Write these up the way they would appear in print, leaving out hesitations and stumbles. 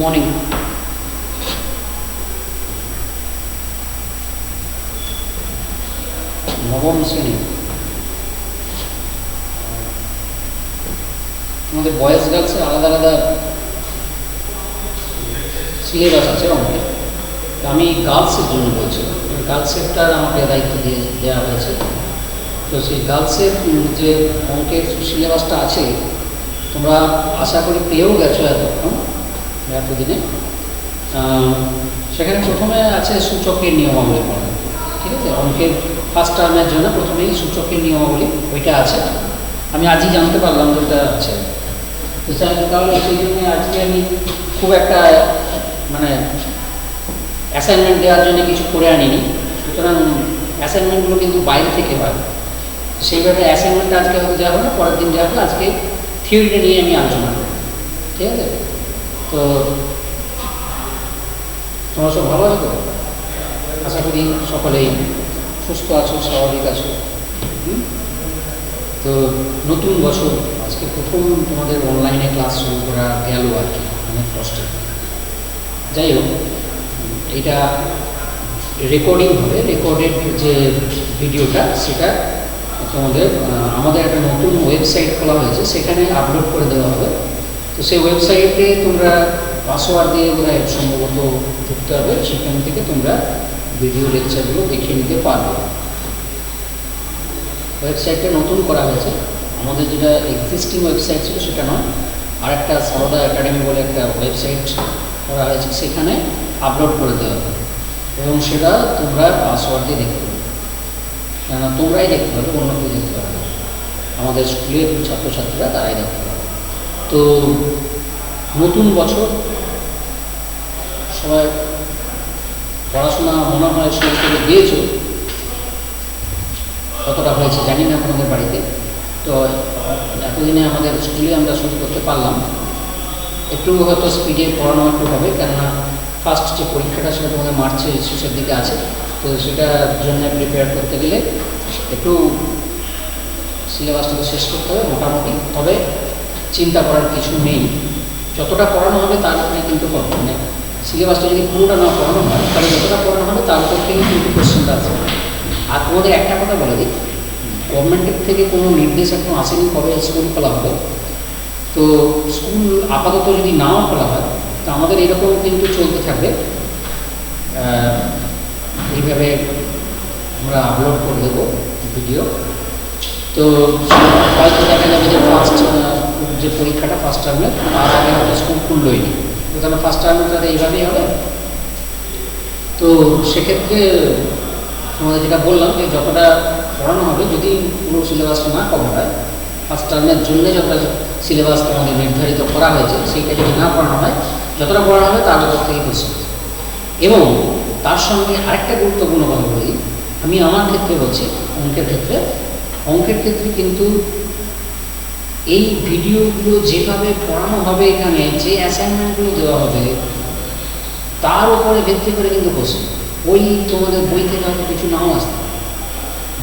Morning. নবম শ্রেণী। আমাদের বয়েজ গার্লসের আলাদা আলাদা সিলেবাস আছে অঙ্কের। আমি গার্লসের জন্য বলছি, গার্লসেরটা আমাকে দায়িত্ব দিয়ে দেওয়া হয়েছে। তো সেই গার্লসের যে অঙ্কের সিলেবাসটা আছে তোমরা আশা করি পেয়েও গেছো এতদিনে। সেখানে প্রথমে আছে সূচকের নিয়মাবলী পড়া, ঠিক আছে? অঙ্কের ফার্স্ট টার্মের জন্য প্রথমেই সূচকের নিয়মাবলী ওইটা আছে। আমি আজই জানতে পারলাম যে ওটা আছে। তো তাহলে সেই জন্য আজকে আমি খুব একটা অ্যাসাইনমেন্ট দেওয়ার জন্য কিছু করে আনিনি। সুতরাং অ্যাসাইনমেন্টগুলো কিন্তু বাইরে থেকে হয়, সেইভাবে অ্যাসাইনমেন্টটা আজকে হয়তো দেওয়া হবে, পরের দিন দেওয়া হবে। আজকে থিওরিটা নিয়ে আমি আলোচনা করব, ঠিক আছে? তো তোমরা সব ভালো আছো তো? আশা করি সকলেই সুস্থ আছো, স্বাভাবিক আছো। তো নতুন বছর আজকে প্রথম তোমাদের অনলাইনে ক্লাস শুরু করা গেল আর কি, অনেক কষ্ট। যাই হোক, এটা রেকর্ডিং হবে, রেকর্ডেড যে ভিডিওটা সেটা তোমাদের আমাদের একটা নতুন ওয়েবসাইট খোলা হয়েছে, সেখানে আপলোড করে দেওয়া হবে। তো সেই ওয়েবসাইটে তোমরা পাসওয়ার্ড দিয়ে সম্ভবত ঢুকতে হবে, সেখান থেকে তোমরা ভিডিও লেকচারগুলো দেখিয়ে নিতে পারবে। ওয়েবসাইটটা নতুন করা হয়েছে, আমাদের যেটা এক্সিস্টিং ওয়েবসাইট ছিল সেটা নয়, আরেকটা সারদা একাডেমি বলে একটা ওয়েবসাইট করা হয়েছে, সেখানে আপলোড করে দেওয়া হবে এবং সেটা তোমরা পাসওয়ার্ড দিয়ে দেখতে পাবে। কেননা তোমরাই দেখতে পাবে, অন্য কেউ দেখতে পাবে, আমাদের স্কুলের ছাত্রছাত্রীরা তারাই দেখতে পাবে। তো নতুন বছর, সবাই পড়াশোনা মনে হয় শুরু করে দিয়েছো, কতটা হয়েছে জানি না আপনাদের বাড়িতে। তো এতদিনে আমাদের স্কুলে আমরা শুরু করতে পারলাম, একটু হয়তো স্পিডে পড়ানো একটু হবে, কেননা ফার্স্ট যে পরীক্ষাটা সেটা তোমাদের মার্চের শেষের দিকে আছে। তো সেটার জন্য প্রিপেয়ার করতে গেলে একটু সিলেবাসটা শেষ করতে হবে মোটামুটি। তবে চিন্তা করার কিছু নেই, যতটা পড়ানো হবে তার উপরে কিন্তু সিলেবাসটা যদি পুরোটা না পড়ানো হয় তাহলে যতটা পড়ানো হবে তার উপর থেকে কিন্তু কোশ্চেনটা আছে। আর তোমাদের একটা কথা বলে দিই, গভর্নমেন্টের থেকে কোনো নির্দেশ এখন আসেনি কবে স্কুল খোলা হবে। তো স্কুল আপাতত যদি নাও খোলা হয় তো আমাদের এরকম কিন্তু চলতে থাকবে, এইভাবে আমরা আপলোড করে দেবো ভিডিও। তো হয়তো দেখা যাবে যে ফার্স্ট যে পরীক্ষাটা ফার্স্ট টার্মে তার আগে হয়তো স্কুল খুললই নি, তো তাহলে ফার্স্ট টার্মে তাহলে এইভাবেই হবে। তো সেক্ষেত্রে আমাদের যেটা বললাম যে যতটা পড়ানো হবে, যদি পুরো সিলেবাসটা না কভার হয়, ফার্স্ট টার্মের জন্য যতটা সিলেবাস আমাদের নির্ধারিত করা হয়েছে সেইটা যদি না পড়ানো হয়, যতটা পড়ানো হবে তার উপর থেকে কোশ্চেন। এবং তার সঙ্গে আরেকটা গুরুত্বপূর্ণ কথা বলি, আমি আমার ক্ষেত্রে বলছি, অঙ্কের ক্ষেত্রে কিন্তু এই ভিডিওগুলো যেভাবে পড়ানো হবে, এখানে যে অ্যাসাইনমেন্টগুলো দেওয়া হবে তার উপরে ভিত্তি করে কিন্তু কোশ্চেন। ওই তোমাদের বই থেকে হয়তো কিছু নাও আসতে,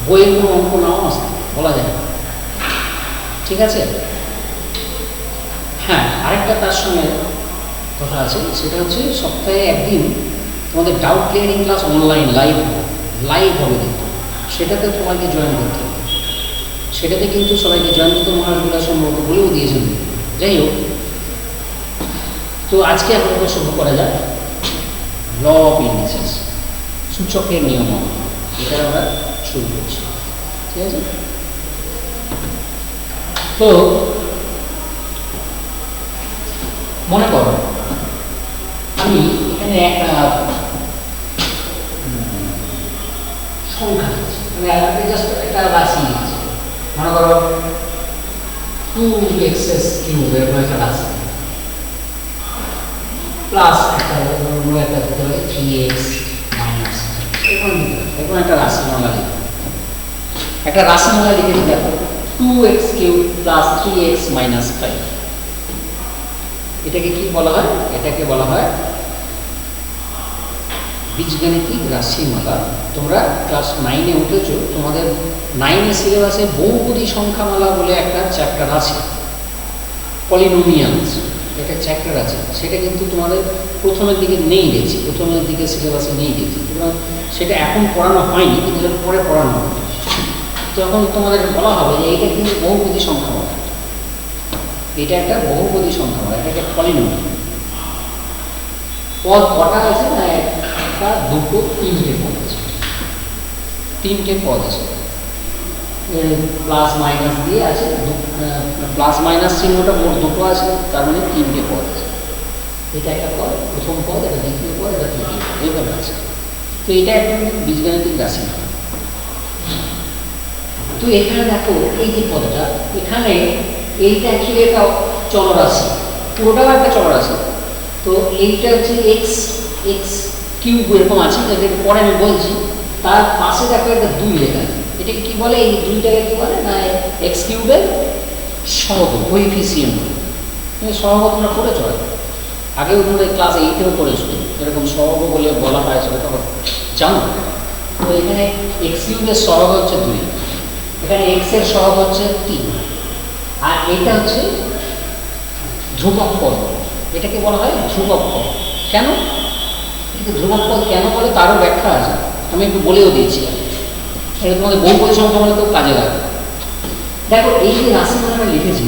বইয়ের কোনো অঙ্ক নাও আসতে, বলা যায় না, ঠিক আছে? হ্যাঁ, আরেকটা তার সঙ্গে কথা আছে, সেটা হচ্ছে সপ্তাহে একদিন তোমাদের doubt clearing class online live হবে, কিন্তু সেটাতে সবাইকে জয়েন করতে হবে। সেটাতে কিন্তু সবাইকে জয়েন করতে মহারাজগুলা সম্ভবত বলেও দিয়েছেন। যাই হোক, তো আজকে আপনাদের শুরু করা যায় ল অফ ইন্ডিসেস, সূচকের নিয়ম, এটা আমরা শুরু করছি, ঠিক আছে? তো মনে করো আমি এখানে একটা সংখ্যা জাস্ট একটা রাশি আছে, মনে করো 2x³ এরকম একটা রাশি, প্লাস একটা দিতে হবে 3x মাইনাস, এরকম একটা রাশিমালা লিখে, একটা রাশিমালা লিখেছি দেখো 2x³ প্লাস 3x মাইনাস 5। এটাকে কি বলা হয়? এটাকে বলা হয় বীজগাণিতিক রাশিমালা। তোমরা ক্লাস 9-এ উঠেছো, তোমাদের 9-এর সিলেবাসে বহুপদী সংখ্যামালা বলে একটা চ্যাপ্টার আছে, পলিনোমিয়ালস। একটা চ্যাপ্টার আছে, সেটা কিন্তু তোমাদের প্রথমের দিকে নেই গেছি, প্রথমের দিকে সিলেবাসে নেই গেছি, সেটা এখন পড়ানো হয়নি, কিন্তু পরে পড়ানো হবে। তখন তোমাদের বলা হবে যে এইটা কিন্তু বহুপদী সংখ্যা হবে, এটা একটা বহুপদী সংখ্যা হবে, এটা একটা পলিনোমিয়াল। পদ কটা আছে না, একটা, দুটো, তিনটে পদ আছে, তিনটে পদ আছে, প্লাস মাইনাস দিয়ে আছে, প্লাস মাইনাস চিহ্নটা মোট দুটো আছে, তার মানে তিনটে পদ আছে। এটা একটা পদ, প্রথম পদ, এটা দ্বিতীয় পদ, এটা তৃতীয় পদ, এইভাবে আছে। তো এটা একটা বীজগাণিতিক রাশি। তো এখানে দেখো এই যে পদটা, এখানে এইটা অ্যাকচুয়ালি একটা চলরাশি, পুরোটাও একটা চলরাশি। তো এইটা হচ্ছে এক্স, এক্স কিউব এরকম আছে, যেটা পরে আমি বলছি। তার পাশে দেখো একটা 2 লেখা, এটাকে কি বলে, এই 2টাকে কি বলে না, এক্স কিউবের সহগ, কোএফিসিয়েন্ট। সহগ তোমরা করেছো আগেও, তোমরা ক্লাস 8-এও করেছো, এরকম সহগ বলে বলা হয়, সেটা তো জানো। তো এখানে এক্স কিউবের সহগ হচ্ছে 2, এখানে এক্স এর সহগ হচ্ছে 3, আর এটা হচ্ছে ধ্রুবক পদ, এটাকে বলা হয় ধ্রুবক পদ। কেন এটাকে ধ্রুবক পদ কেন বলে তারও ব্যাখ্যা আছে, আমি একটু বলেও দিয়েছি। এটা তোমাদের বহুপদী সংখ্যা বলে তো কাজে লাগে। দেখো এই যে রাশিমালাটা লিখেছি,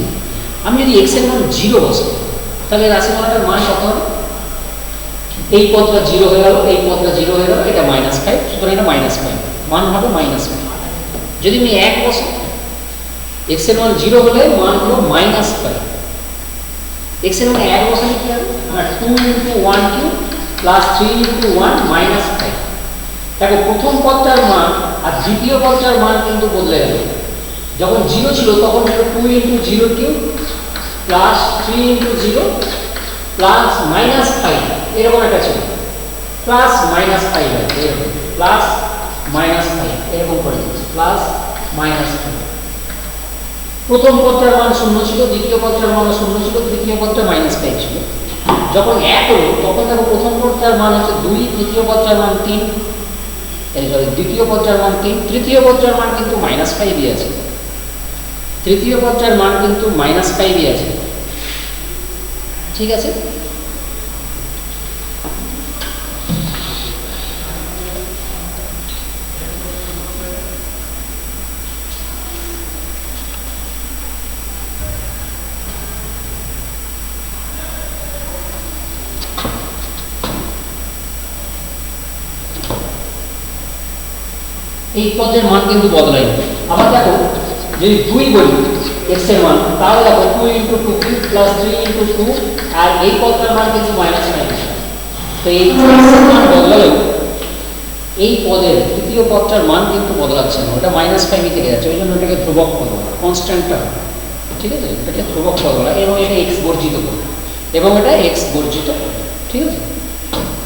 আমি যদি এক্স এর মান 0 বসে, তাহলে রাশিমালাটার মান কত হবে, এই পদটা 0 হয়ে গেল, এই পদটা 0 হয়ে গেল, এটা -5, সুতরাং এটা -5, মান হবে -5। যদি আমি 1 বসে, এক্স এর মান 0 হলে মান হলো -5, এক্স এর মান 1 বসালে কি হবে, 2 × 1 কিউব প্লাস 3 × 1 -5। দেখো প্রথম পদটার মান আর দ্বিতীয় পদটার মান কিন্তু বদলে গেল। যখন 0 ছিল তখন ছিল 2 × 0 কিউব প্লাস 3 × 0 প্লাস -5, এরকম একটা ছিল, প্লাস -5 এরকম, প্লাস -5 এরকম করে দিচ্ছি, প্লাস -5। প্রথম পদটার মান 0 ছিল, দ্বিতীয় পদটার মান 0 ছিল, তৃতীয় পদটা -5 ছিল। যখন 1 হলো তখন দেখো প্রথম পদটার মান হচ্ছে 2, তৃতীয় পদটার মান 3, দ্বিতীয় পদটার মান 3, তৃতীয় পদটার মান কিন্তু -5 আছে, তৃতীয় পদটার মান কিন্তু -5 আছে, ঠিক আছে। এই পদের মান কিন্তু বদলায়। আবার দেখো যদি 2 বলি এক্স এর মান, তাহলে দেখো 2 × 2 কিউব প্লাস 3 × 2, আর এই পদটার মান কিন্তু -5। তো এই এক্স এর মান বদলালেও এই পদের তৃতীয় পদটার মান কিন্তু বদলাচ্ছে না, ওটা -5 থেকে যাচ্ছে, ওই জন্য এটাকে ধ্রুবক পদ বলা, কনস্ট্যান্টটা, ঠিক আছে, এটাকে ধ্রুবক পদ বলা। এবং এটা এক্স বর্জিত পদ, এবং এটা এক্স বর্জিত, ঠিক আছে,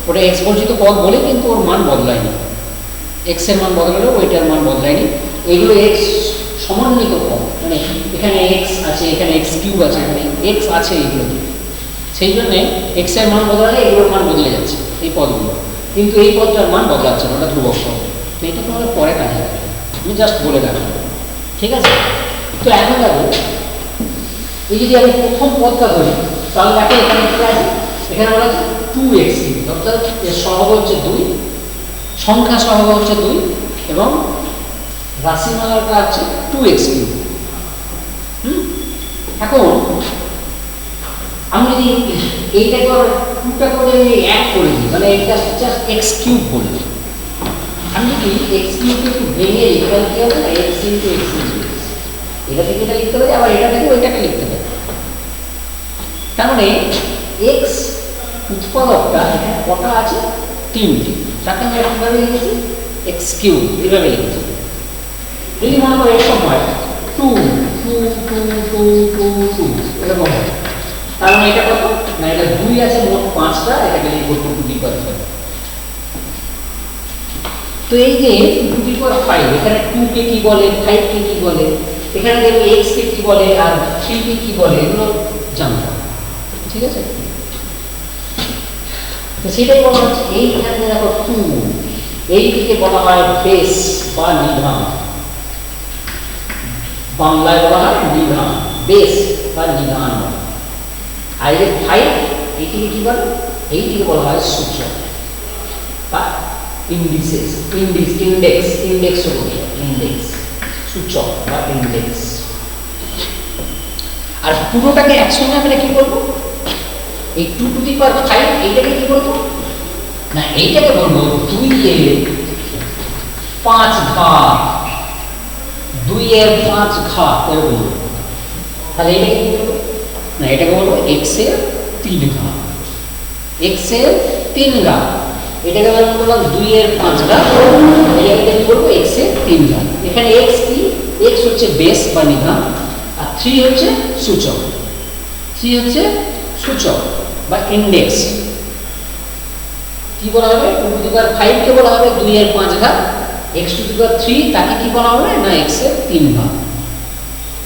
ওটা এক্স বর্জিত পদ বলে কিন্তু ওর মান বদলায়নি, এক্স এর মান বদলালেও ওইটার মান বদলায়নি। এইগুলো এক্স সমন্বিত পদ, মানে এখানে এক্স আছে, এখানে এক্স কিউব আছে, এখানে এক্স আছে, এইগুলোতে, সেই জন্যে এক্স এর মান বদলালে এগুলোর মান বদলে যাচ্ছে এই পদগুলো, কিন্তু এই পদটার মান বদলাচ্ছে না, ওটা ধ্রুবক পদ। তো এটা তোমাদের পরে কাজে লাগবে, আমি জাস্ট বলে রাখবো, ঠিক আছে। তো এখন দেখো এই যদি আমি প্রথম পদটা ধরি, তাহলে দেখো এখানে কি আছে, এখানে বলা আছে 2x কিউব, অর্থাৎ এর সহগ হচ্ছে 2, সংখ্যা সহগ হচ্ছে 2, এবং রাশিমালাটা আছে 2x কিউব। এখন আমি যদি এইটাকে 2টা করে আমি 1 করে দিই, মানে এটা জাস্ট x কিউব বলি, আমি যদি x কিউবকে একটু ভেঙে লিখি তাহলে কি হবে না, x × x, এটা থেকে এটা লিখতে পারি, আবার এটা থেকে ওইটাকে লিখতে পারি। তার মানে x উৎপাদকটা এখানে কটা আছে, 3টি, তাকে আমি এরকমভাবে লিখেছি x কিউব, এইভাবে লিখেছি। যদি মনে করো এরকম হয় 2 2 2 2 2 2 এরকম হয়, তার মানে এটা কত না, এটা 2 আছে, মোট 5টা, এটাকে লিখব 2^5। তো এই যে 2^5, এখানে 2 কে কি বলে, 5 কে কি বলে, এখানে দেখো x কে কি বলে আর 3 কে কি বলে, এগুলো জানতে হবে, ঠিক আছে। তো সেটাই বলা হচ্ছে, এইখানে দেখো 2, এইটিকে বলা হয় বেস বা নিধান, বাংলায় বলা হয় নিধান, বেস বা নিধান। আর এই 5 এইটিকে কি বলে? এইটিকে বলা হয় সূচক বা ইন্ডিসেস, ইন্ডেক্স সূচক বা ইন্ডেক্স। আর পুরোটাকে একসঙ্গে আমরা কি বলবো? এই 2 টু দি পাওয়ার 5 এইটাকে কি বলবো? না এইটাকে বলবো 2 এর 5 ঘাত, 2 এর 5 ঘাত এরকম। তাহলে এটাকে কি বলবো? না এটাকে বলবো x এর 3 ঘাত, x এর 3 ঘাত। এটাকে বললাম 2 এর 5 ঘাত, এটাকে কি বলবো? x এর 3 ঘাত। এখানে x কি? x হচ্ছে বেস বা নিধান, আর 3 হচ্ছে সূচক, 3 হচ্ছে সূচক বা ইন্ডেক্স। কি বলা হবে? 2 টু দি পাওয়ার 5 কে বলা হবে 2 এর 5 ঘাত, x টু দি পাওয়ার 3 তাকে কি বলা হবে? না x এর 3 ঘাত।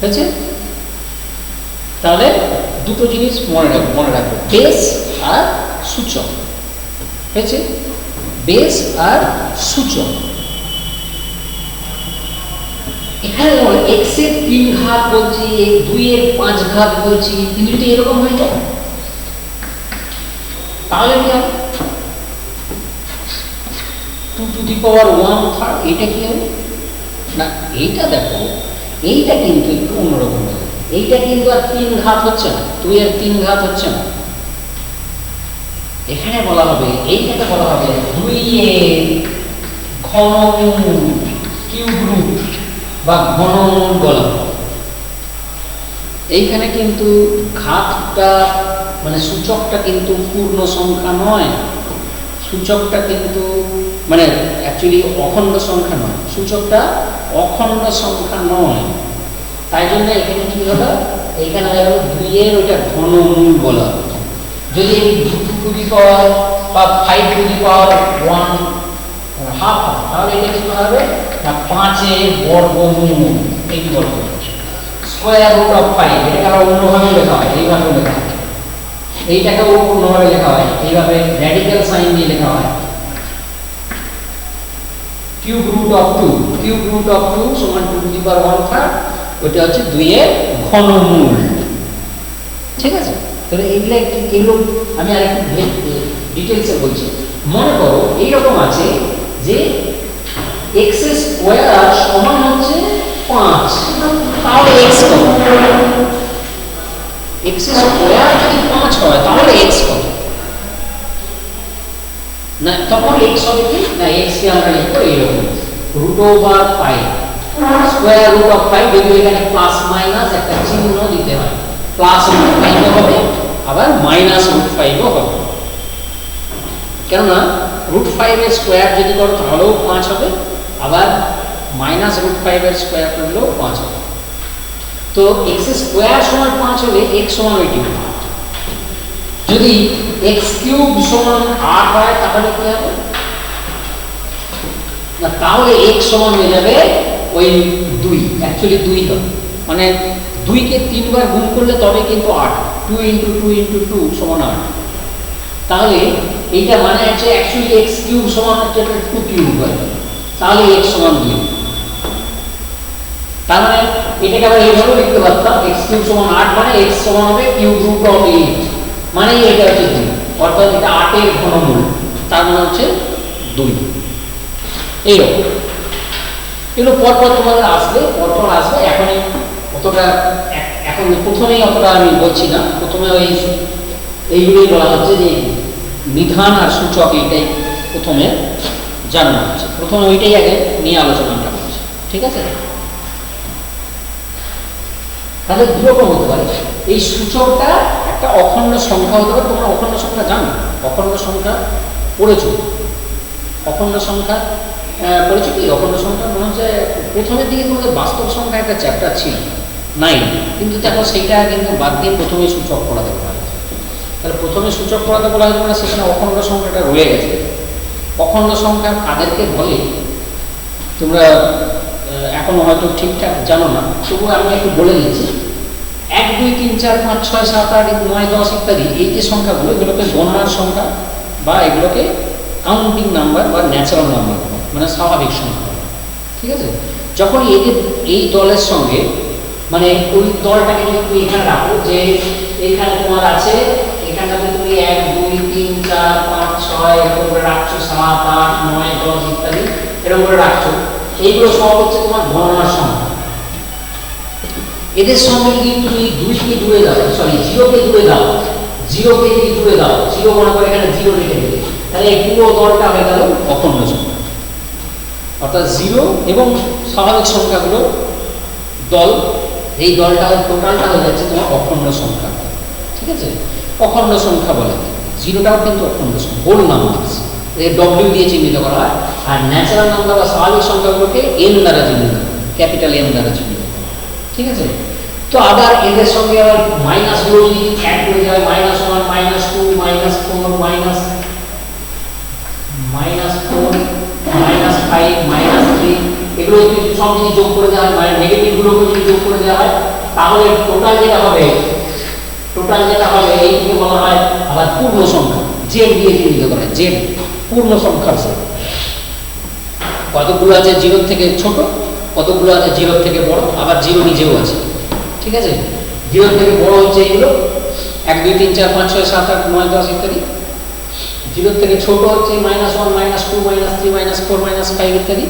হয়েছে? তাহলে দুটো জিনিস মনে রাখবো, বেস আর সূচক। হয়েছে? বেস আর সূচক। এখানে x এর 3 ঘাত বলছি, 2 এর 5 ঘাত বলছি, কিন্তু যদি এরকম হয়ে যায় তাহলে কি হবে? 2 টু দি পাওয়ার 1/3 এটা কি হবে? না এইটা দেখো, এইটা কিন্তু একটু অন্যরকম হবে। এইটা কিন্তু আর 3 ঘাত হচ্ছে না, 2 এর 3 ঘাত হচ্ছে না। এখানে বলা হবে, এইটাকে বলা হবে 2 এর ঘনমূল কিউব রুট বা ঘনমূল বলা হবে। এইখানে কিন্তু ঘাতটা মানে সূচকটা কিন্তু পূর্ণ সংখ্যা নয়, সূচকটা কিন্তু মানে অ্যাকচুয়ালি অখণ্ড সংখ্যা নয়, সূচকটা অখণ্ড সংখ্যা নয়। তাই জন্য এখানে কি হলো? এইখানে হলো 2 এর ওইটা ঘনমূল বলা হবে। যদি 2 টু দি পাওয়ার বা 5 টু দি পাওয়ার 1/2 তাহলে এটা কি হবে? না 5 এর বর্গমূল, এই বলবো স্কয়ার রুট অফ 5। এটাকে আবার অন্যভাবে লেখা হয়, এইভাবে লেখা হয়। এইটাকে অন্যভাবে লেখা হয়, এইভাবে র্যাডিক্যাল সাইন দিয়ে লেখা হয়। কিউব রুট অফ 2 সমান 2 টু দি পাওয়ার 1/3, ওটা হচ্ছে 2 এর ঘনমূল। ঠিক আছে? তাহলে এগুলো আমি আরেকটু ডিটেইলসে বলছি। মনে করো এইরকম আছে যে x স্কয়ার সমান হচ্ছে 5, তাহলে x কত? x স্কয়ার যদি 5 হয় তাহলে x কত? না তখন x হবে কি? না x কে আমরা লিখবো এইরকম √5 স্কয়ার রুট অফ 5, যদি এখানে প্লাস মাইনাস একটা চিহ্ন দিতে হয়, প্লাস √5 হবে আবার মাইনাস √5 হবে। কেননা √5 এর স্কয়ার যদি করো তাহলেও 5 হবে, আবার মাইনাস √5 এর স্কয়ার করলেও 5 হবে। তো x স্কয়ার সমান 5 হলে x সমান ওইটি হবে। যদি x কিউব সমান 8 হয় তাহলে কি হবে? না তাহলে x সমান হয়ে যাবে ওই 2, অ্যাকচুয়ালি 2 হবে, মানে 2 কে 3 বার গুণ করলে তবে কিন্তু 8, 2 × 2 × 2 সমান 8। তাহলে এইটা মানে হচ্ছে অ্যাকচুয়ালি x কিউব সমান হচ্ছে 2 কিউব হয়, তাহলে x সমান 2। তার মানে এটাকে আবার এইভাবে লিখতে পারতাম, x কিউব সমান 8 মানে x সমান হবে কিউব রুট অফ 8, মানে এটা হচ্ছে 2, অর্থাৎ এটা 8 এর ঘনমূল, তার মানে হচ্ছে 2। এইরকম এগুলো পরপর তোমাদের আসবে, এখনই অতটা এখন প্রথমেই অতটা আমি বলছি না, প্রথমে এইগুলোই বলা হচ্ছে যে নিধান আর সূচক, এইটাই প্রথমে জানা হচ্ছে, প্রথমে ওইটাই আগে নিয়ে আলোচনাটা করছি। ঠিক আছে? তাহলে দুরকম হতে পারে, এই সূচকটা একটা অখণ্ড সংখ্যা হতে পারে। তোমরা অখণ্ড সংখ্যা জানো, অখণ্ড সংখ্যা পড়েছো, অখণ্ড সংখ্যা পড়েছো কি? অখণ্ড সংখ্যা মনে হচ্ছে প্রথমের দিকে তোমাদের বাস্তব সংখ্যা একটা চ্যাপ্টার ছিল 9, কিন্তু দেখো সেইটা কিন্তু বাদ দিয়ে প্রথমে সূচক পড়াতে বলা হয়েছে। তাহলে প্রথমে সূচক পড়াতে বলা হয়েছে মানে সেখানে অখণ্ড সংখ্যাটা রয়ে গেছে। অখণ্ড সংখ্যা কাদেরকে বলে তোমরা এখনো হয়তো ঠিকঠাক জানো না, তবুও আমি একটু বলে দিচ্ছি। 1 2 3 4 5 6 7 8 9 10 ইত্যাদি এই যে সংখ্যাগুলো, এগুলোকে গণনার সংখ্যা বা এগুলোকে কাউন্টিং নাম্বার বা ন্যাচারাল নাম্বার, মানে স্বাভাবিক সংখ্যা। ঠিক আছে? যখন এই দলের সঙ্গে মানে ওই দলটাকে যদি তুমি এখানে রাখো, যে এখানে তোমার আছে, এখানটাতে তুমি 1 2 3 4 5 6 এরকম করে রাখছো, 7 8 9 10 ইত্যাদি এরকম করে রাখছো, এইগুলো সব হচ্ছে তোমার গণনার সংখ্যা। এদের সঙ্গে যদি তুমি 2 কে জুড়ে দাও, সরি 0 কে জুড়ে দাও, 0 কে যদি জুড়ে দাও, 0 মনে করে এখানে 0 রেখে দিলে, তাহলে এই পুরো দলটা হয়ে গেল অখণ্ড সংখ্যা। অর্থাৎ 0 এবং স্বাভাবিক সংখ্যাগুলো দল, এই দলটা টোটালটা হয়ে যাচ্ছে তোমার অখণ্ড সংখ্যা। ঠিক আছে, অখণ্ড সংখ্যা বলে। 0টাও কিন্তু অখণ্ড সংখ্যা, হোল নাম্বারস, ডব্লিউ দিয়ে চিহ্নিত করা হয়। আর ন্যাচারাল নাম্বার বা স্বাভাবিক সংখ্যাগুলোকে এন দ্বারা চিহ্নিত, ক্যাপিটাল এন দ্বারা চিহ্নিত। ঠিক আছে, তো আবার এদের সঙ্গে আবার মাইনাস গুলো যদি অ্যাড করে যায়, -1 -2 -4 -5 -3, এগুলো যদি সব যদি যোগ করে দেওয়া হয়, মানে নেগেটিভ গুলোকে যদি যোগ করে দেওয়া হয়, তাহলে টোটাল যেটা হবে এইটিকে বলা হয় আবার পূর্ণ সংখ্যা, জেড দিয়ে চিহ্নিত করা হয়, জেড পূর্ণ সংখ্যার সেট। কতগুলো আছে 0 থেকে ছোট, কতগুলো আছে 0 থেকে বড়, আবার 0 নিজেও আছে। ঠিক আছে, 0 থেকে বড় হচ্ছে এগুলো 1 2 3 4 5 6 7 8 9 10 ইত্যাদি। 0 থেকে ছোট হচ্ছে -1 -2 -3 -4 -5 ইত্যাদি।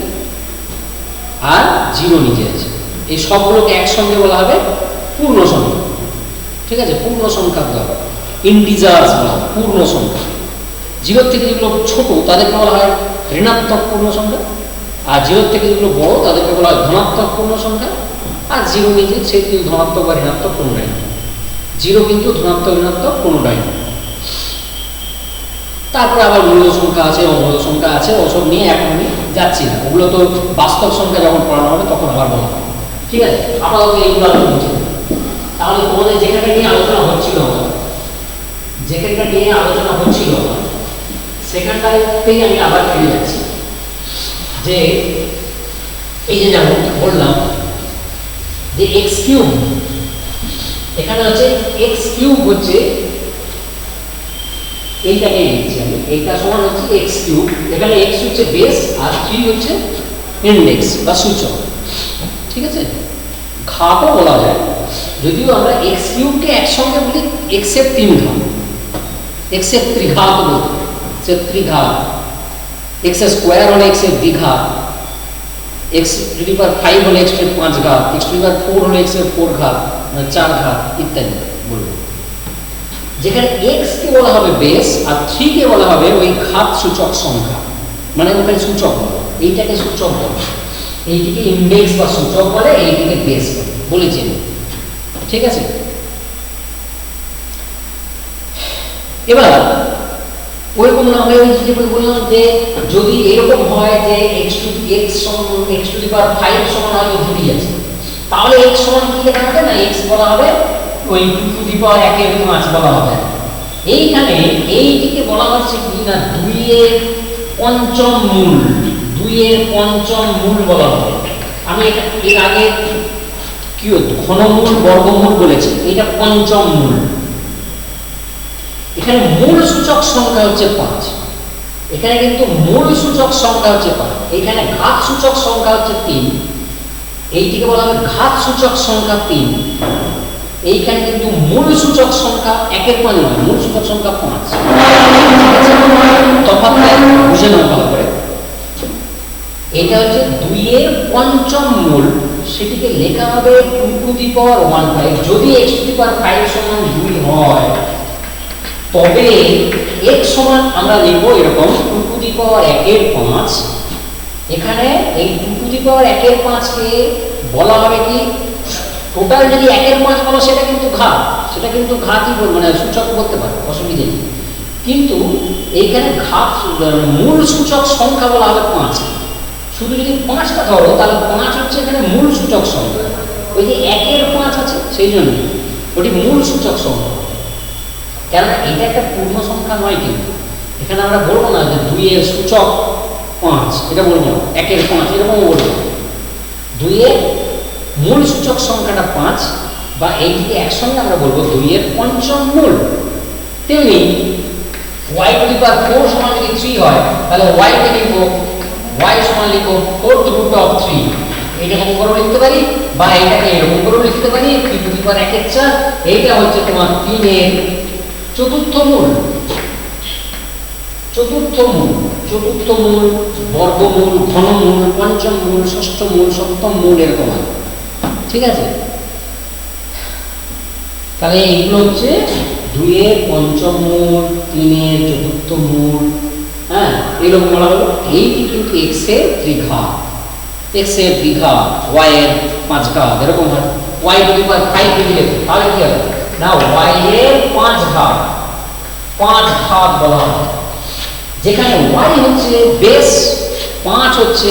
আর 0 নিজে আছে। এই সবগুলোকে একসঙ্গে বলা হবে পূর্ণ সংখ্যা। ঠিক আছে, পূর্ণ সংখ্যা বলা হবে, ইন্টিজার্স বলা হবে পূর্ণ সংখ্যা। 0 থেকে যেগুলো ছোট তাদেরকে বলা হয় ঋণাত্মক পূর্ণ সংখ্যা, আর 0 থেকে যেগুলো বড় তাদেরকে বলা হয় ধনাত্মক পূর্ণ সংখ্যা। আর 0 নিজে সে কিন্তু ধনাত্মক বা ঋণাত্মক কোনোটাই না, 0 কিন্তু ধনাত্মক ঋণাত্মক কোনোটাই না। তারপরে আবার মূল সংখ্যা আছে, অমূল সংখ্যা আছে, ওসব নিয়ে এখন আমি যাচ্ছি না, ওগুলো তো বাস্তব সংখ্যা যখন পড়ানো হবে তখন আবার বলা হবে। ঠিক আছে, আপাতত এইগুলো আমি বলছি। তাহলে তোমাদের যেখানে নিয়ে আলোচনা হচ্ছিল সেখানটাতেই আমি আবার ফিরে যাচ্ছি, যে এই যে যেমন বললাম যে এক্স কিউব, এখানে হচ্ছে এক্স কিউব হচ্ছে এইটাকে লিখছি আমি, এইটা সমান হচ্ছে এক্স কিউব। এখানে এক্স হচ্ছে বেস আর 3 হচ্ছে ইন্ডেক্স বা সূচক। ঠিক আছে, ঘাতও বলা যায়, যদিও আমরা এক্স কিউবকে একসঙ্গে বলি এক্সের 3 ঘাত, এক্সের ত্রিঘাত বলতে, সে ত্রিঘাত। এক্স স্কোয়ার হলে এক্সের দ্বিঘাত, x⁵ হলে x⁵ 5 ঘাত, x⁴ হলে x⁴ 4 ঘাত, 4 ঘাত ইত্যাদি বলবো। যেখানে x কে বলা হবে বেস আর 3 কে বলা হবে ওই ঘাত সূচক সংখ্যা, মানে ওখানে সূচক বলে, এইটাকে সূচক বলে, এইটিকে ইন্ডেক্স বা সূচক বলে, এইটিকে বেস বলেছেন। ঠিক আছে, এবার ওইরকম না হয়ে যেমন বললাম যে যদি এরকম হয় যে x⁵ সমান হয়তো 2টি আছে, তাহলে x সমান কি লেখা হবে না, x বলা হবে ওই 2⁵ বলা হবে। এইখানে এইটিকে বলা হচ্ছে কি না 2 এর পঞ্চম মূল বলা হবে। আমি এর আগে কি ঘনমূল বর্গমূল বলেছি, এটা পঞ্চম মূল। এখানে মূল সূচক সংখ্যা হচ্ছে 5, এখানে কিন্তু মূল সূচক সংখ্যা হচ্ছে 5, এখানে ঘাত সূচক সংখ্যা হচ্ছে 3, এইটিকে বলা হবে ঘাত সূচক সংখ্যা 3। এইখানে কিন্তু মূল সূচক সংখ্যা 1/5 নয়, মূল সূচক সংখ্যা 5। তফাৎটা বুঝে নাও ভালো করে। এটা হচ্ছে 2 এর পঞ্চম মূল, সেটিকে লেখা হবে 2⁵ যদি x⁵ সমান 2 হয় তবে x সমান আমরা লিখব এরকম 2⁵1/5। এখানে এই 2⁵1/5 কে বলা হবে কি, টোটাল যদি 1/5 বলো সেটা কিন্তু ঘাতই মানে সূচক বলতে পারো, অসুবিধা নেই। কিন্তু এইখানে ঘাত মূল সূচক সংখ্যা বলা হবে 5। শুধু যদি 5টা ধরো তাহলে 5 হচ্ছে এখানে মূল সূচক সংখ্যা, ওই যে 1/5 আছে সেই জন্য ওটি মূল সূচক সংখ্যা। কেননা এটা একটা পূর্ণ সংখ্যা নয়, কিন্তু এখানে আমরা বলবো না যে 2 এর সূচক 5, এটা বলবো না, 1/5 এরকমও বলবো না। 2 এর মূল সূচক সংখ্যাটা 5, বা এইটিকে একসঙ্গে আমরা বলবো 2 এর পঞ্চম মূল। তেমনি y⁴ সমান যদি 3 হয় তাহলে y কে লিখবো y সমান লিখবো 4√3। এরকম করে লিখতে পারি, বা এটাকে এরকম করে লিখতে পারি 3^1/4। এইটা হচ্ছে তোমার 3 এর চতুর্থ মূল, বর্গমূল, ঘনমূল, পঞ্চম মূল, ষষ্ঠ মূল, সপ্তম মূল, এরকম হয়। ঠিক আছে, তাহলে এইগুলো হচ্ছে 2 এর পঞ্চম মূল, 3 এর চতুর্থ মূল। হ্যাঁ, এরকম বলা হলো। এইটি কিন্তু x এর দ্বিঘাত, x এর দ্বিঘাত, y এর 5 ঘাত, এরকম হয়। y টু দি পাওয়ার 5 যদি লিখি তাহলে কি হবে না, y এর 5 ঘাত, 5 ঘাত বলা হয়, যেখানে y হচ্ছে বেস, 5 হচ্ছে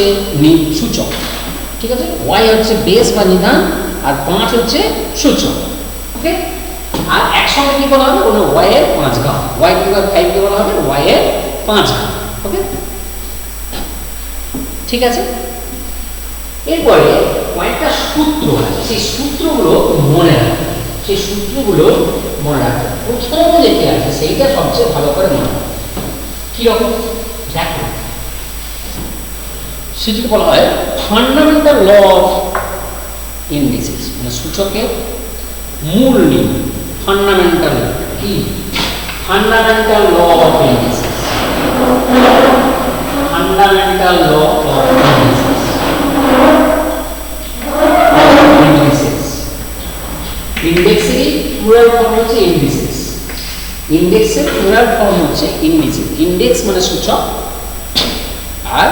সূচক। ঠিক আছে, y হচ্ছে বেস বা নিধান, আর 5 হচ্ছে সূচক। ওকে, আর একসঙ্গে কি বলা হবে, কোনো y এর 5 ঘাত, y টু দি পাওয়ার 5 কে বলা হবে y এর 5 ঘাত। ওকে, ঠিক আছে। এরপরে কয়েকটা সূত্র আছে, সেই সূত্রগুলো মনে রাখবে, প্রথম যেটি আছে সেইটা সবচেয়ে ভালো করে মনে রাখবে। কিরকম দেখো, সেটিকে বলা হয় ফান্ডামেন্টাল ল অফ ইন্ডিসেস, মানে সূচকের মূল নিয়ম। ফান্ডামেন্টাল কি? Fundamental law of indices, fundamental law of indices. ইন্ডেক্সেরই প্লুরাল ফর্ম হচ্ছে ইন্ডিসেস, ইন্ডেক্সের প্লুরাল ফর্ম হচ্ছে ইন্ডিসেস। ইন্ডেক্স মানে সূচক, আর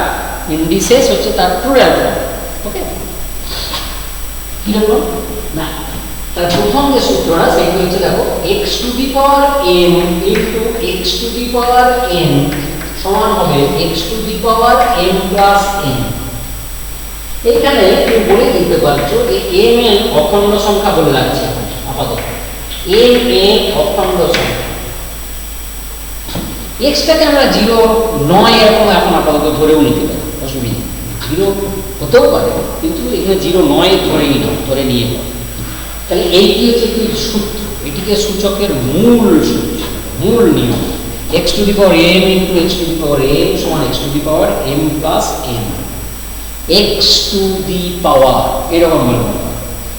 ইন্ডিসেস হচ্ছে তার প্লুরাল ফর্ম। ওকে, কি হলো না, তার প্রথম যে সূত্রটা সেটি হচ্ছে দেখো, x to the power m into x to the power n সমান হবে x to the power m plus n। এখানে তুমি বলে দিতে পারছো যে m n অখণ্ড সংখ্যা বলে রাখছি আপাতত, m n অখণ্ড সংখ্যা। x টাকে আমরা 0 নয় এরকম এখন আপাতত ধরেও নিতে পারি, অসুবিধা 0 হতেও পারে, কিন্তু এখানে 0 নয় ধরে নিয়ে নাও। তাহলে এইটি হচ্ছে কি সূত্র, এটিকে সূচকের মূল সূত্র, মূল নিয়ম। x to the power m into x to the power m সমান x to the power m plus n। x to the power এরকম বলা হয়,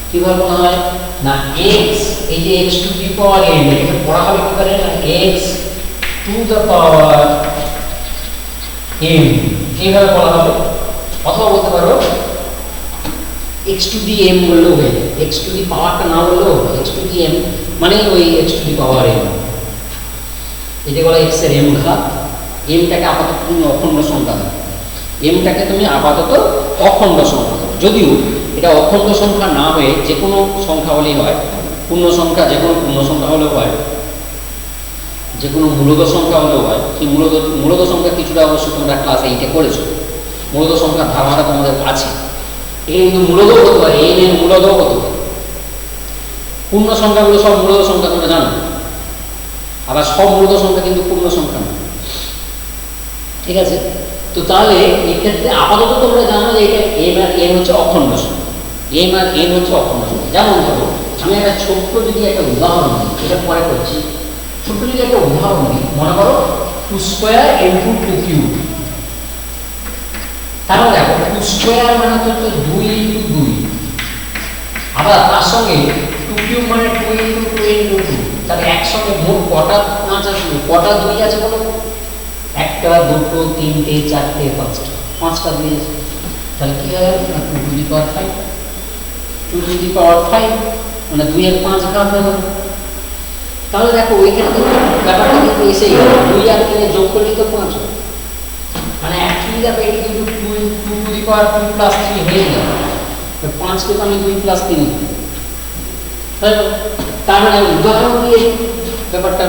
কিভাবে বলা হয় না, x, এই যে x to the power m, এটাকে পড়া হবে কি করে না, x to the power m, এইভাবে বলা হবে। অথবা বলতে পারো x টু দি m বললেও হয়ে যায়, x টু দি পাওয়ারটা না বললেও x টু দি m মানে ওই x to the power m, এটা বলা x এর m ঘাত। mটাকে আপাতত তুমি অখণ্ড সংখ্যা দাও, mটাকে তুমি আপাতত অখণ্ড সংখ্যা দাও, যদিও এটা অখণ্ড সংখ্যা না হয়ে যে কোনো সংখ্যা হলেই হয়, পূর্ণ সংখ্যা, যে কোনো পূর্ণ সংখ্যা হলেও হয়, যে কোনো মূলত সংখ্যা হলেও হয়। সেই মূলত সংখ্যা কিছুটা অবশ্য তোমরা ক্লাস 8-এ করেছো, মূলত সংখ্যার ধারণাটা তোমাদের আছে। এটা কিন্তু মূলদও হতে পারে, n এর মূলদও হতে পারে। পূর্ণ সংখ্যাগুলো সব মূলত সংখ্যা তোমরা জানো, আবার সব মূলত সংখ্যা কিন্তু পূর্ণ সংখ্যা না। ঠিক আছে, তো তাহলে এক্ষেত্রে আপাতত তোমরা জানো যে এটা m আর n হচ্ছে অখণ্ড সংখ্যা, m আর n হচ্ছে অখণ্ড সংখ্যা। যেমন ধরো আমি একটা ছোট্ট যদি একটা উদাহরণ দিই, এটা পরে করছি, ছোট্ট যদি একটা উদাহরণ দিই, মনে করো 2 স্কয়ার ইনটু 2 কিউব। তাহলে দেখো 2 স্কয়ার মানে হচ্ছে 2 ইনটু 2, আবার তার সঙ্গে 2 কিউব মানে 2 ইনটু 2 ইনটু 2। তাহলে একসঙ্গে মোট কটা 5 আছে, কটা 2 আছে বলো? একটা, দুটো, তিনটে, চারটে, পাঁচটা 2 আছে। তাহলে কি হয় না, 2 two the power 5, 2 two the পাওয়ার 5 মানে 2 এর 5 ঘাত হবে। তাহলে দেখো ওইখানে কিন্তু ব্যাপারটা কিন্তু এসেই গেল, 2 আর 3 যোগ করলেই তো 5 হয়, মানে অ্যাকচুয়ালি দেখো এটি কিন্তু 2 টু দি পাওয়ার 2 প্লাস 3 হয়ে গেল। 5 কে তো আমি 2 প্লাস 3, তার মানে উদাহরণ দিয়ে ব্যাপারটা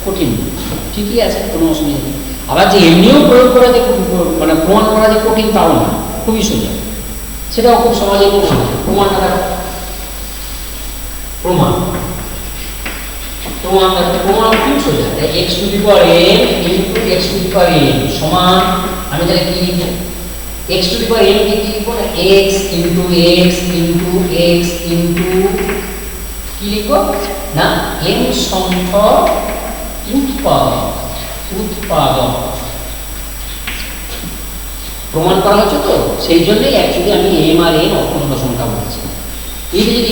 কঠিন, ঠিকই আছে, কোনো অসুবিধা নেই। আবার যে এমনিও প্রয়োগ করা যে মানে প্রমাণ করা যে কঠিন তাও না, খুবই সোজা, সেটাও খুব সহজেই প্রমাণটা দেখো। প্রমাণ খুব সোজা, x to the power n into x to the power n সমান, আমি তাহলে কি লিখব, x to the power n কে কি লিখব না, x into x into x into কি লিখব না, n সংখ্যক উৎপাদক প্রমাণ করা হচ্ছে তো, সেই জন্যই অ্যাকচুয়ালি আমি এম আর এন অখণ্ড সংখ্যা বলছি। এই যদি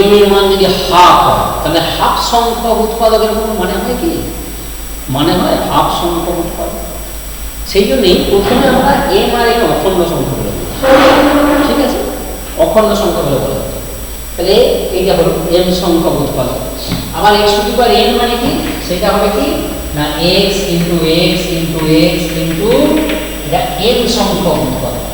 এম এর মান যদি হাফ হয়, তাহলে হাফ সংখ্যক উৎপাদকের কোনো মানে হয় কি? মানে হয় হাফ সংখ্যক উৎপাদক। সেই জন্যই প্রথমে আমরা এম আর এন অখণ্ড সংখ্যা বলে বলি, ঠিক আছে? অখণ্ড সংখ্যা বলে বলা হচ্ছে। তাহলে এইটা হলো এম সংখ্যক উৎপাদক। আবার x to the power N মানে কি? সেটা হবে কি না x into x into x into এটা এন সংখ্যক উৎপাদক।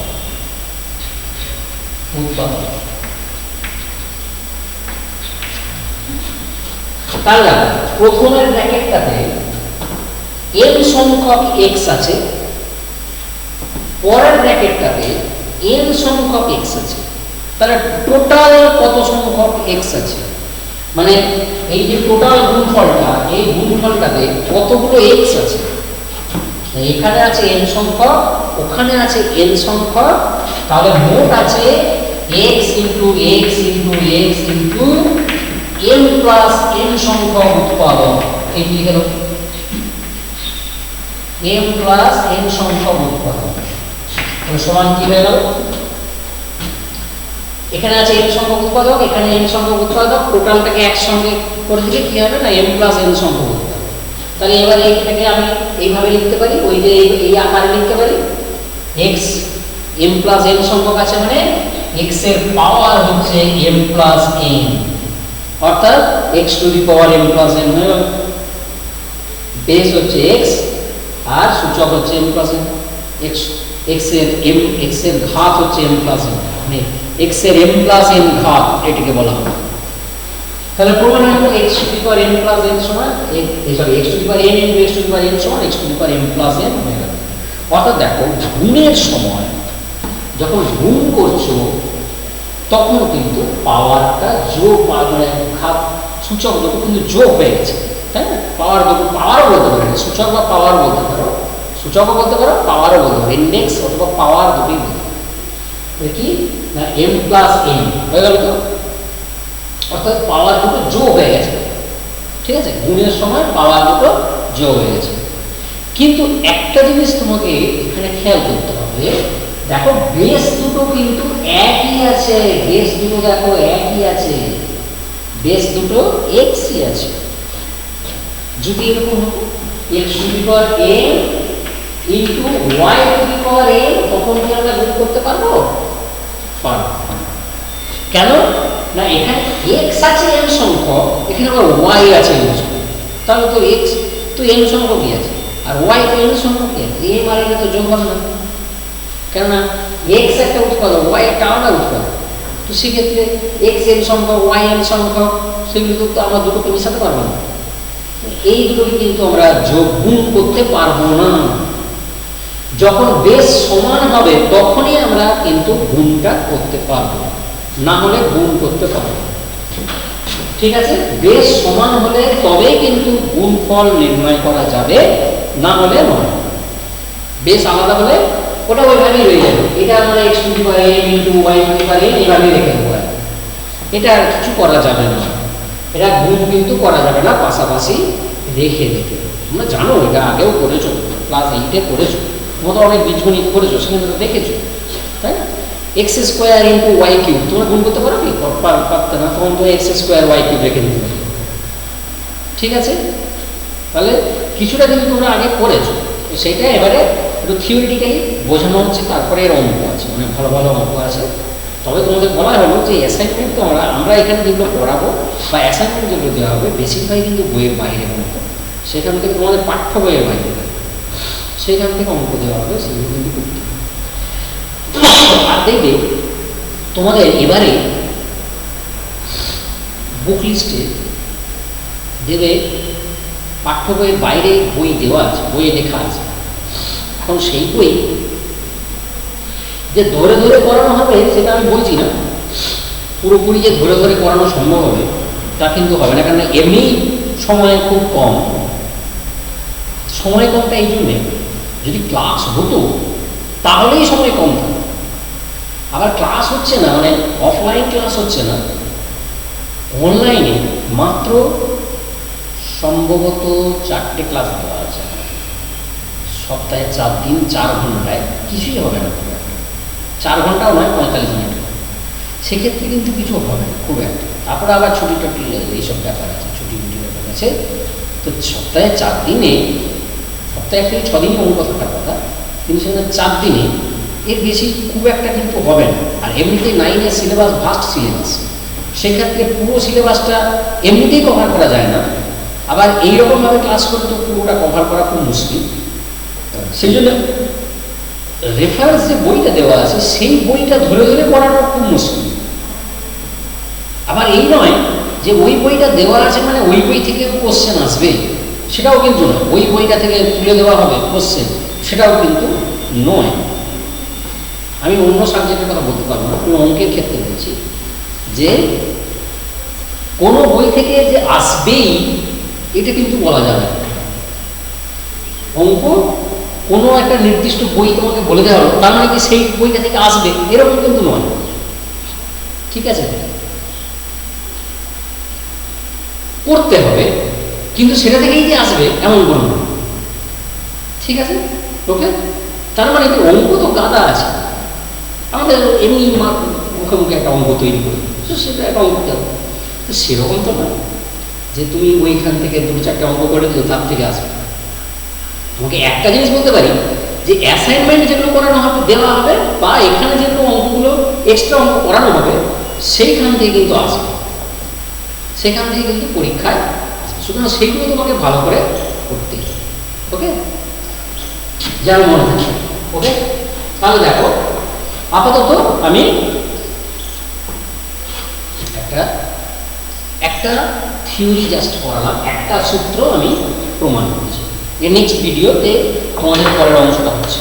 তাহলে প্রথমের ব্র্যাকেটটাতে এন সংখ্যক এক্স আছে, পরের ব্র্যাকেটটাতে এন সংখ্যক এক্স আছে। তাহলে টোটাল কত সংখ্যক এক্স আছে? মানে এই যে টোটাল গুণফলটা, এই গুণফলটাতে কতগুলো এক্স আছে? এখানে আছে এন সংখ্যক, ওখানে আছে এন সংখ্যক, তাহলে মোট আছে x into x into x into N plus N সংখ্যক উৎপাদক। এটি লিখে দাও, এম প্লাস এন সংখ্যক উৎপাদক সমান কি হয়ে গেল? এখানে আছে এন সংখ্যক উৎপাদক, এখানে এন সংখ্যক উৎপাদক, টোটালটাকে একসঙ্গে করে দিলে কি হবে না এম প্লাস এন সংখ্যক উৎপাদক। তাহলে এবার এইটাকে আমি এইভাবে লিখতে পারি, ওই যে এই আকারে লিখতে পারি, এক্স এম প্লাস এন সংখ্যক আছে মানে এক্স এর পাওয়ার হচ্ছে এম প্লাস এন, অর্থাৎ x to the power m plus n হয়ে গেল। বেস হচ্ছে এক্স আর সূচক হচ্ছে এম প্লাস এন। এক্স এর ঘাত হচ্ছে এম প্লাস এন, মানে এক্স এর এম প্লাস এন ঘাত, এটাকে বলা হয়। তাহলে প্রমাণ হলো x to the power m plus n সমান x to the power n into x to the power n সমান x to the power m plus n হয়ে গেল। অর্থাৎ দেখো গুণের সময় যখন গুণ করছো তখন কিন্তু পাওয়ারটা যোগ, মানে ঘাত সূচক দুটো কিন্তু যোগ হয়ে গেছে, তাই না? পাওয়ার দুটো, পাওয়ারও বলতে পারো, সূচক বা পাওয়ার বলতে পারো, সূচকও বলতে পারো, পাওয়ারও বলতে পারো, ইন্ডেক্স অথবা পাওয়ার দুটোই বলতে পারো। কি না m প্লাস n হয়ে গেল তো, অর্থাৎ পাওয়ার দুটো যোগ হয়ে গেছে, ঠিক আছে? গুণের সময় পাওয়ার দুটো যোগ হয়ে গেছে। কিন্তু একটা জিনিস তোমাকে এখানে খেয়াল করতে হবে, দেখো বেস দুটো কিন্তু একই আছে, বেস দুটো দেখো একই আছে, বেস দুটো এক্সই আছে। যদি এরকম হতো x to the power n into y to the power n, তখন কি আমরা গুণ করতে পারবো? পারবো। কেন না এখানে x আছে n সংখ্যক, এখানে আবার y আছে n সংখ্যক, তাহলে তো x তো n সংখ্যকই আছে আর y তো n সংখ্যকই আছে, m আর n তো যোগ হবে না, কেননা x একটা উৎপাদক, y একটা আলাদা উৎপাদক। তো সেক্ষেত্রে x n সংখ্যক y n সংখ্যক, সেগুলো তো আমরা দুটোকে মিশাতে পারবো না, এই দুটোকে কিন্তু আমরা যোগ গুণ করতে পারবো না। যখন বেস সমান হবে তখনই আমরা কিন্তু গুণটা করতে পারবো, না হলে গুণ করতে পারবো, ঠিক আছে? বেস সমান হলে তবেই কিন্তু গুণফল নির্ণয় করা যাবে, না হলে নয়। বেস আলাদা হলে ওটা ওইভাবেই রয়ে যাবে, এটা আমরা x to the power n into y two the power n এইভাবেই রেখে দেবো, এটা আর কিছু করা যাবে না, এটা গুণ কিন্তু করা যাবে না, পাশাপাশি রেখে দিতে। তোমরা জানো, এটা আগেও করেছো, ক্লাস 8-এ করেছো, তোমরা তো অনেক বীজগণিত করেছো, সেখানে তো দেখেছো, তাই না? X square into y cube তোমরা গুণ করতে পারো কি? পারতে না, তখন তো এক্স স্কোয়ার ওয়াই কিউব রেখে দিতে পারো, ঠিক আছে? তাহলে কিছুটা কিন্তু তোমরা আগে করেছো, সেইটা এবারে একটু থিওরিটিক্যালি বোঝানো হচ্ছে, তারপরে এর অঙ্ক আছে, অনেক ভালো ভালো অঙ্ক আছে। তবে তোমাদের বলা হলো যে অ্যাসাইনমেন্ট তো আমরা এখানে যেগুলো পড়াবো বা অ্যাসাইনমেন্ট যেগুলো দেওয়া হবে বেশিরভাগই কিন্তু বইয়ের বাইরে অঙ্ক, সেখান থেকে তোমাদের পাঠ্য বইয়ের বাইরে, সেখান থেকে অঙ্ক দেওয়া হবে, সেগুলো কিন্তু করতে হবে। আর দেখবে তোমাদের এবারে বুক লিস্টে দেবে পাঠ্য বইয়ের বাইরে বই দেওয়া আছে, বইয়ে লেখা আছে। এখন সেই বই যে ধরে ধরে করানো হবে সেটা আমি বলছি না, পুরোপুরি যে ধরে ধরে করানো সম্ভব হবে তা কিন্তু হবে না, কারণ এমনি সময় খুব কম। সময় কমটা এই জন্যে, যদি ক্লাস হতো তাহলেই সময় কম থাকে, আবার ক্লাস হচ্ছে না, মানে অফলাইন ক্লাস হচ্ছে না, অনলাইনে মাত্র সম্ভবত 4টে ক্লাস দেওয়া আছে, সপ্তাহে 4 দিন 4 ঘন্টায় কিছুই হবে না, 4 ঘন্টাও নয়, 45 মিনিট, সেক্ষেত্রে কিন্তু কিছু হবে না খুব একটা। তারপরে আবার ছুটি টুটি এইসব ব্যাপার আছে, ছুটি টুটি ব্যাপার আছে। তো সপ্তাহে 4 দিনে, সপ্তাহে থেকে 6 দিনই অঙ্ক থাকার কথা, কিন্তু সেখানে 4 দিনে এর বেশি খুব একটা কিন্তু হবে না। আর এমনিতেই 9-এর সিলেবাস ভাস্ট সিলেবাস, সেক্ষেত্রে পুরো সিলেবাসটা এমনিতেই কভার করা যায় না, আবার এইরকমভাবে ক্লাস করে তো পুরোটা কভার করা খুব মুশকিল। সেই জন্য রেফারেন্স যে বইটা দেওয়া আছে সেই বইটা ধরে ধরে পড়ানো খুব মুশকিল। আবার এই নয় যে ওই বইটা দেওয়া আছে মানে ওই বই থেকে কোশ্চেন আসবে, সেটাও কিন্তু নয়। ওই বইটা থেকে তুলে দেওয়া হবে কোশ্চেন, সেটাও কিন্তু নয়। আমি অন্য সাবজেক্টের কথা বলতে পারবো না, আমি অঙ্কের ক্ষেত্রে বলছি যে কোনো বই থেকে যে আসবেই এটা কিন্তু বলা যাবে না। অঙ্ক কোনো একটা নির্দিষ্ট বই তোমাকে বলে দেওয়া হলো, তার মানে কি সেই বইটা থেকে আসবে এরকম কিন্তু নয়, ঠিক আছে? করতে হবে, কিন্তু সেটা থেকেই যে আসবে এমন কোনো নয়, ঠিক আছে? ওকে, তার মানে কি অঙ্ক তো গাদা আছে, আমাদের এমনি মুখে মুখে একটা অঙ্ক তৈরি করি, তো সেটা একটা অঙ্ক দেবো, তো সেরকম তো নয় যে তুমি ওইখান থেকে 2-4টে অঙ্ক করে দিও তার থেকে আসবে। তোমাকে একটা জিনিস বলতে পারি যে অ্যাসাইনমেন্ট যেগুলো করানো হবে, দেওয়া হবে, বা এখানে যেগুলো অঙ্কগুলো এক্সট্রা অঙ্ক করানো হবে সেইখান থেকে কিন্তু আসবে, সেখান থেকে কিন্তু পরীক্ষায় আসবে। সুতরাং সেইগুলো তোমাকে ভালো করে করতে হবে, ওকে, যেন মনে থাকে। ওকে, তাহলে দেখো আপাতত আমি একটা থিওরি জাস্ট করালাম, একটা সূত্র আমি প্রমাণ করছি। নেক্সট ভিডিওতে তোমাদের পরের অংশটা হচ্ছে।